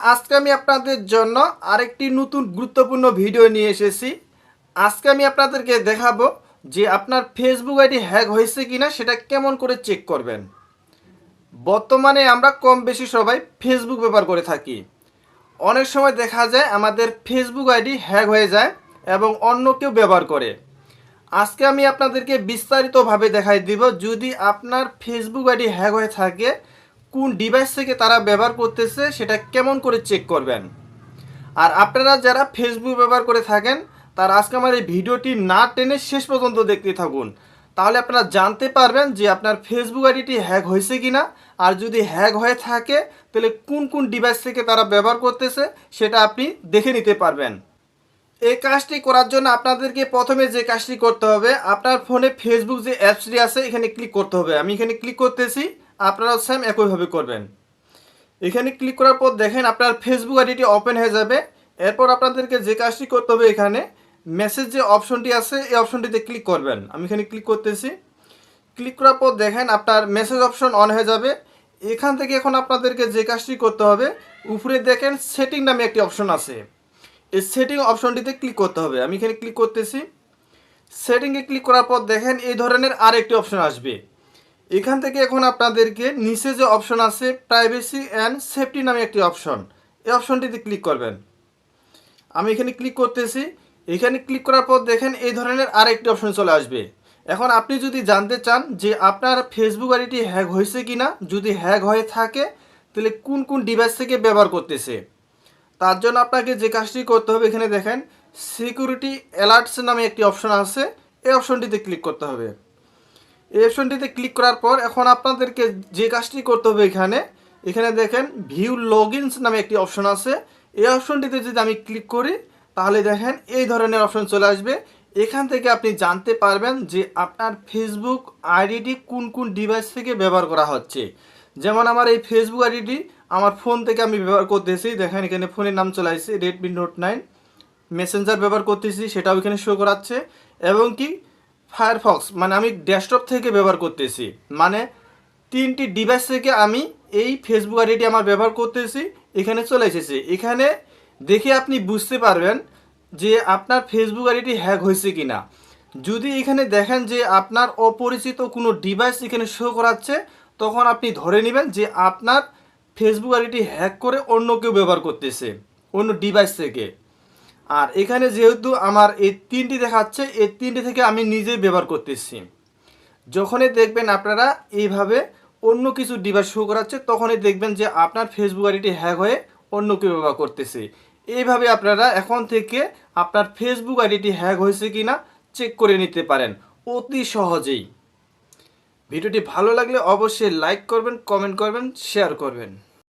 আজকে আমি আপনাদের জন্য আরেকটি নতুন গুরুত্বপূর্ণ ভিডিও নিয়ে এসেছি। আজকে আমি আপনাদেরকে দেখাবো যে আপনার ফেসবুক আইডি হ্যাক হয়েছে কিনা সেটা কেমন করে চেক করবেন। বর্তমানে আমরা কম বেশি সবাই ফেসবুক ব্যবহার করে থাকি। অনেক সময় দেখা যায় আমাদের ফেসবুক আইডি হ্যাক হয়ে যায় এবং অন্য কেউ ব্যবহার করে। আজকে আমি আপনাদেরকে বিস্তারিতভাবে দেখাই দিব যদি আপনার ফেসবুক আইডি হ্যাক হয়ে থাকে কোন ডিভাইস থেকে তারা ব্যবহার করতেছে সেটা কেমন করে চেক করবেন। আর আপনারা যারা ফেসবুক ব্যবহার করে থাকেন তারা আজকে আমার এই ভিডিওটি না টেনে শেষ পর্যন্ত দেখতে থাকুন, তাহলে আপনারা জানতে পারবেন যে আপনার ফেসবুক আইডিটি হ্যাক হয়েছে কিনা। আর যদি হ্যাক হয়ে থাকে তাহলে কোন কোন ডিভাইস থেকে তারা ব্যবহার করতেছে সেটা আপনি দেখে নিতে পারবেন। এই কাজটি করার জন্য আপনাদেরকে প্রথমে যে কাজটি করতে হবে, আপনার ফোনে ফেসবুক যে অ্যাপসটি আছে এখানে ক্লিক করতে হবে। আমি এখানে ক্লিক করতেছি, আপনারাও সেম একইভাবে করবেন। এখানে ক্লিক করার পর দেখেন আপনার ফেসবুক আইডিটি ওপেন হয়ে যাবে। এরপর আপনাদেরকে যে কাজটি করতে হবে, এখানে মেসেজ যে অপশনটি আছে এই অপশনটিতে ক্লিক করবেন। আমি এখানে ক্লিক করতেছি। ক্লিক করার পর দেখেন আপনার মেসেজ অপশন অন হয়ে যাবে। এখান থেকে এখন আপনাদেরকে যে কাজটি করতে হবে, উপরে দেখেন সেটিং নামে একটি অপশন আছে, এই সেটিং অপশনটিতে ক্লিক করতে হবে। আমি এখানে ক্লিক করতেছি। সেটিংয়ে ক্লিক করার পর দেখেন এই ধরনের আরেকটি অপশন আসবে। এখান থেকে এখন আপনাদেরকে নিচে যে অপশন আছে প্রাইভেসি অ্যান্ড সেফটি নামে একটি অপশন, এই অপশনটিতে ক্লিক করবেন। আমি এখানে ক্লিক করতেছি। এখানে ক্লিক করার পর দেখেন এই ধরনের আরেকটি অপশন চলে আসবে। এখন আপনি যদি জানতে চান যে আপনার ফেসবুক আইডিটি হ্যাক হয়েছে কিনা, যদি হ্যাক হয়ে থাকে তাহলে কোন কোন ডিভাইস থেকে ব্যবহার করতেছে, তার জন্য আপনাকে যে কাজটি করতে হবে, এখানে দেখেন সিকিউরিটি অ্যালার্টস নামে একটি অপশন আছে, এই অপশনটিতে ক্লিক করতে হবে। এই অপশনটিতে ক্লিক করার পর এখন আপনাদেরকে যে কাজটি করতে হবে, এখানে দেখেন ভিউ লগইনস নামে একটি অপশন আছে, এই অপশনটিতে যদি আমি ক্লিক করি তাহলে দেখেন এই ধরনের অপশন চলে আসবে। এখান থেকে আপনি জানতে পারবেন যে আপনার ফেসবুক আইডিটি কোন কোন ডিভাইস থেকে ব্যবহার করা হচ্ছে। যেমন আমার এই ফেসবুক আইডিটি আমার ফোন থেকে আমি ব্যবহার করতেছি, দেখেন এখানে ফোনের নাম চলে আসছে রেডমি নোট 9। মেসেঞ্জার ব্যবহার করতেছি, সেটাও এখানে শো করাচ্ছে। এবং কি ফায়ারফক্স মানে আমি ডেস্কটপ থেকে ব্যবহার করতেছি, মানে 3টি ডিভাইস থেকে আমি এই ফেসবুক আইডিটি আমার ব্যবহার করতেছি, এখানে চলে এসেছে। এখানে দেখে আপনি বুঝতে পারবেন যে আপনার ফেসবুক আইডিটি হ্যাক হয়েছে কিনা। যদি এখানে দেখেন যে আপনার অপরিচিত কোনো ডিভাইস এখানে শো করাচ্ছে, তখন আপনি ধরে নেবেন যে আপনার ফেসবুক আইডিটি হ্যাক করে অন্য কেউ ব্যবহার করতেছে অন্য ডিভাইস থেকে। আর এখানে যেহেতু আমার এই 3টি দেখাচ্ছে, এই 3টি থেকে আমি নিজেই ব্যবহার করতেছি। যখনই দেখবেন আপনারা এইভাবে অন্য কিছু ডিভাইস শো করাচ্ছে, তখনই দেখবেন যে আপনার ফেসবুক আইডিটি হ্যাক হয়ে অন্য কেউ ব্যবহার করতেছে। এইভাবে আপনারা এখন থেকে আপনার ফেসবুক আইডিটি হ্যাক হয়েছে কিনা চেক করে নিতে পারেন অতি সহজেই। ভিডিওটি ভালো লাগলে অবশ্যই লাইক করবেন, কমেন্ট করবেন, শেয়ার করবেন।